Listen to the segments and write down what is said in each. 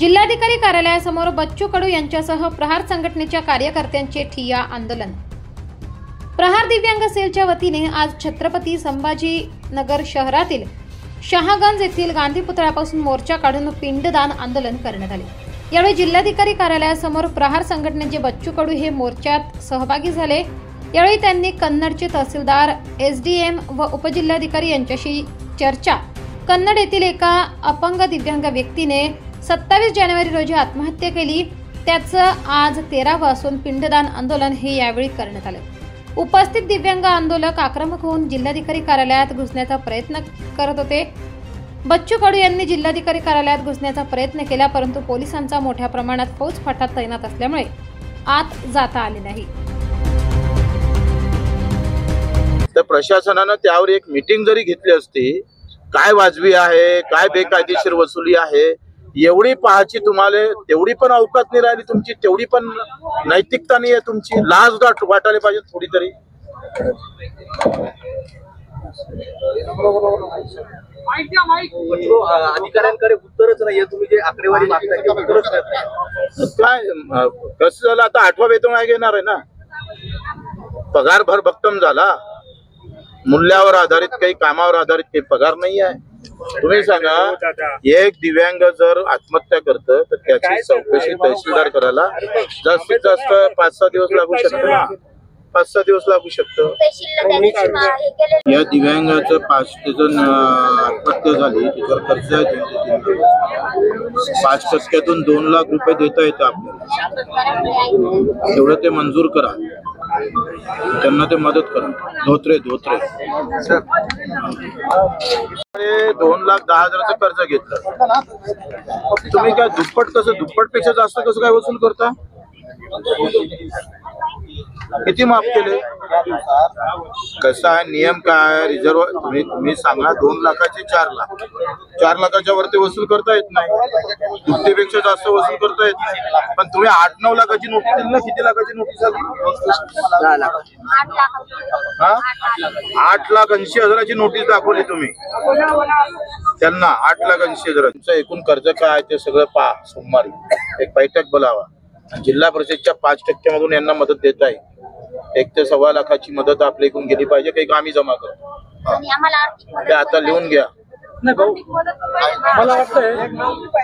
जिल्हाधिकारी कार्यालयासमोर बच्चू कडू यांच्यासह प्रहार संघटनेच्या कार्यकर्त्यांचे ठिय्या आंदोलन। प्रहार दिव्यांग सेलच्या वतीने आज छत्रपती संभाजीनगर शहरातील शहागंज येथील गांधी पुतळ्यापासून मोर्चा काढून पिंडदान आंदोलन करण्यात आले। यावेळी जिल्हाधिकारी कार्यालयासमोर प्रहार संघटनेचे बच्चू कडू हे मोर्चात सहभागी झाले। यावेळी त्यांनी कन्नडचे तहसीलदार, एसडीएम व उपजिल्हाधिकारी यांच्याशी चर्चा। कन्नड येथील एका अपंग दिव्यांग व्यक्तीने 27 जानेवारी रोजी आत्महत्या केली, त्याचं आज 13वे असून पिंडदान आंदोलन हे यावेळी करण्यात आले। उपस्थित दिव्यांग आंदोलक आक्रमक होऊन जिल्हाधिकारी कार्यालयात घुसण्याचा प्रयत्न करत होते। बच्चू कडू यांनी जिल्हाधिकारी कार्यालयात घुसण्याचा प्रयत्न केला, परंतु पोलिसांचा मोठ्या प्रमाणात फौजफाटा तैनात असल्यामुळे आत जाता आले नाही। तर प्रशासनाने त्यावर एक मीटिंग जरी घेतली असती, काय वाजवी आहे, काय बेकायदेशीर वसुली आहे, एवढी पाहायची तुम्हाला, तेवढी पण अवकात नाही राहिली तुमची, तेवढी पण नैतिकता नाही आहे तुमची, लाज वाटायला पाहिजे थोडी तरी। अधिकाऱ्यांकडे उत्तरच नाहीये, तुम्ही जे आकडेवारी मागताय ते उत्तरच नाही। काय कसं झालं, आता 8वा वेतन आयोग येणार आहे ना, पगार भरभक्कम झाला, मूल्यावर आधारित काही कामावर आधारित काही पगार नाही आहे। तुम्ही सांगा, एक दिव्यांग जर आत्महत्या करतं तर त्याची चौकशी तहसीलदार करायला जास्तीत जास्त 5-6 दिवस लागू शकतो ना, 5-6 दिवस लागू शकतं। या दिव्यांगाचं 5 आत्महत्या झाली, त्याच्यावर कर्ज आहे 5% 2 लाख रुपये देता येतं आपल्याला, तेवढं ते मंजूर करा, त्यांना ते मदत करा। धोत्रे 2,10,000चं कर्ज घेतलं, तुम्ही काय दुप्पट पेक्षा जास्त कसं काय वसूल करता? किती माफ केले? कसा आहे नियम, काय रिझर्व, तुम्ही सांगा 2 लाखाचे 4 लाख, 4 लाखाच्या वरती वसूल करता येत नाही, दुप्पटीपेक्षा जास्त वसूल करता येत नाही। पण तुम्ही 8-9 लाखाची नोटीस दिली ना, किती लाखाची नोटीस आली? 8,80,000ची नोटीस दाखवली तुम्ही त्यांना, 8,80,000। एकूण कर्ज काय आहे ते सगळं पहा, सोमवारी एक बैठक बोलावा, जिल्हा परिषदच्या 5% मधून यांना मदत देत आहे, 1 ते 1.25 लाखाची मदत आपल्या इकडून गेली पाहिजे, काही आम्ही जमा करतो, ते आता लिहून घ्या। नाही भाऊ, मला वाटतंय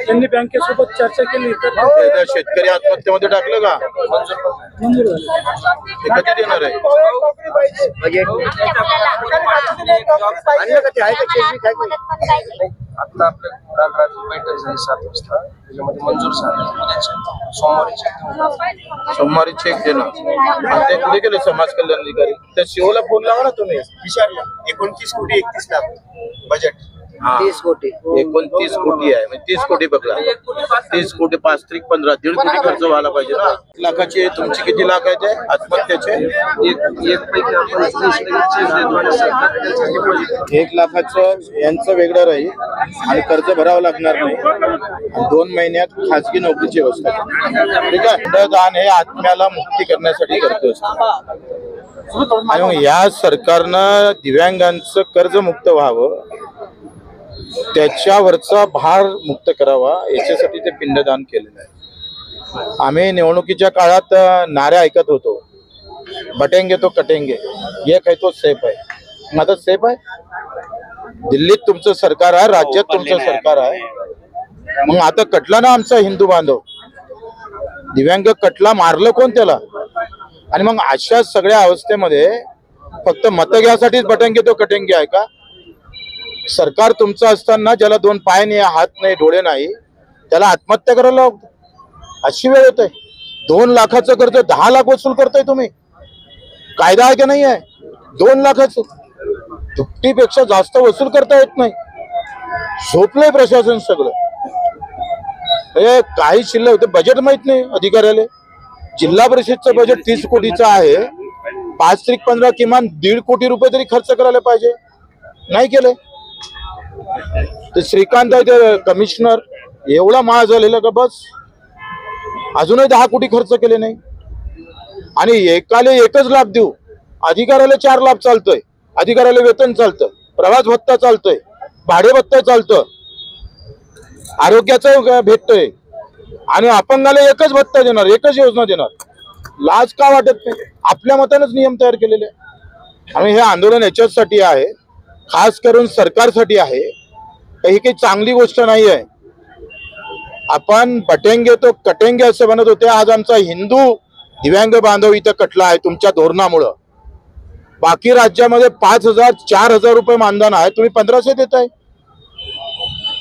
त्यांनी बँकेसोबत चर्चा केली तर शेतकरी आत्महत्येमध्ये टाकलं का? मंजूर ते कधी देणार आहे? आता आपल्या काल रात्री बैठक झाली 7 वाजता, त्याच्यामध्ये मंजूर झालं, सोमवारी चेक देणार। ते कुठे गेले समाज कल्याण अधिकारी? त्या सीओला फोन लावा ना तुम्ही, विचारलं 29 कोटी 31 लाख बजेट, 30 कोटी 29 कोटी आहे, म्हणजे 30 कोटी पकडा, 30 कोटी 5 त्रिक 15, 1.5 कोटी खर्च व्हायला पाहिजे ना। 1 लाखाचे तुमचे किती लाख आहेत आत्महत्याचे? 1 लाखाचं यांचं वेगळं राहील आणि कर्ज भरावं लागणार नाही, 2 महिन्यात खासगी नोकरीची व्यवस्था, ठीक आहे। पिंडदान हे आत्म्याला मुक्ती करण्यासाठी करतो असतो, आणि मग या सरकारनं दिव्यांगांचं कर्ज मुक्त व्हावं, त्याच्यावरचा भार मुक्त करावा, याच्यासाठी ते पिंडदान केलेलं आहे। आम्ही निवडणुकीच्या काळात नारे ऐकत होतो, बटेंगे तो कटेंगे, ये काय तो सेफ आहे, मग आता सेफ आहे? दिल्लीत तुमचं सरकार आहे, राज्यात तुमचं सरकार आहे, मग आता कटला ना आमचा हिंदू बांधव, दिव्यांग कटला, मारलं कोण त्याला? आणि मग अशा सगळ्या अवस्थेमध्ये फक्त मत घ्यासाठीच बटेंगे तो कटेंगे आहे का? सरकार तुमचं असताना ज्याला 2 पाय नाही, हात नाही, डोळे नाही, त्याला आत्महत्या करायला लागतं, अशी वेळ होत आहे। 2 लाखाचं कर्ज 10 लाख वसूल करताय तुम्ही, कायदा आहे की नाही आहे? 2 लाखाचं दुप्पटीपेक्षा जास्त वसूल करता येत नाही, झोपलंय प्रशासन सगळं। काही शिल्लक होते, बजेट माहित नाही अधिकाऱ्याला। जिल्हा परिषदचं बजेट 30 कोटीचं आहे, 5 त्रिक 15 किमान 1.5 कोटी रुपये तरी खर्च करायला पाहिजे, नाही केले। ते श्रीकांत आहे ते कमिशनर, एवढा माळ झालेला का बस, अजूनही 10 कोटी खर्च केले नाही, आणि एकाला एकच लाभ देऊ, अधिकाऱ्याला 4 लाभ चालतोय, अधिकाऱ्याला वेतन चालतं, प्रवास भत्ता चालतोय, भाडे भत्ता चालतं, आरोग्याचं भेटतोय, आणि अपंगाला एकच भत्ता देणार, एकच योजना देणार. लाज का वाटत नाही? आपल्या मतानेच नियम तयार केलेले आहे. आणि हे आंदोलन याच्यासाठी आहे, खास करून सरकारसाठी आहे. ही काही चांगली गोष्ट नाही आहे. आपण बटेंगे तो कटेंगे असं म्हणत होते. आज आमचा हिंदू दिव्यांग बांधव इथं कटला आहे तुमच्या धोरणामुळं. बाकी राज्यामध्ये 5,000 4,000 रुपये मानधन आहे, तुम्ही 1,500 देताय.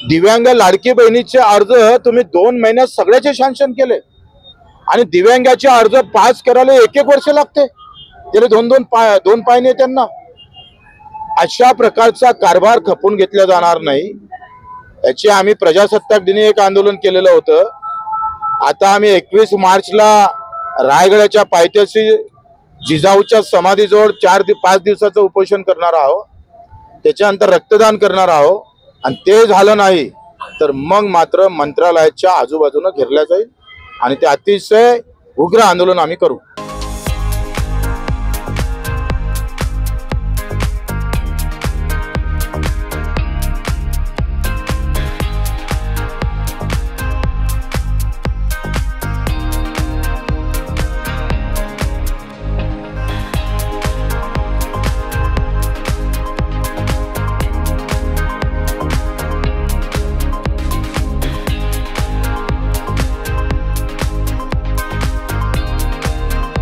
दिव्यांग लाडकी बहिणीचे अर्ज तुम्ही 2 महिन्यात सगळ्याचे सँक्शन केले आणि दिव्यांगाचे अर्ज पास करायला 1-1 वर्ष लागते. त्याला 2 पाय नाही त्यांना. अशा प्रकारचा कारभार खपून घेतला जाणार नाही. याची आम्ही प्रजासत्ताक दिनी एक आंदोलन केलेलं होतं. आता आम्ही 21 मार्चला रायगडाच्या पायथ्याशी जिजाऊच्या समाधीजवळ 5 दिवसाचं उपोषण करणार आहोत. त्याच्यानंतर रक्तदान करणार आहोत आणि ते झालं नाही तर मग मात्र मंत्रालयाच्या आजूबाजूने घेरल्या जाईल आणि ते अतिशय उग्र आंदोलन आम्ही करू.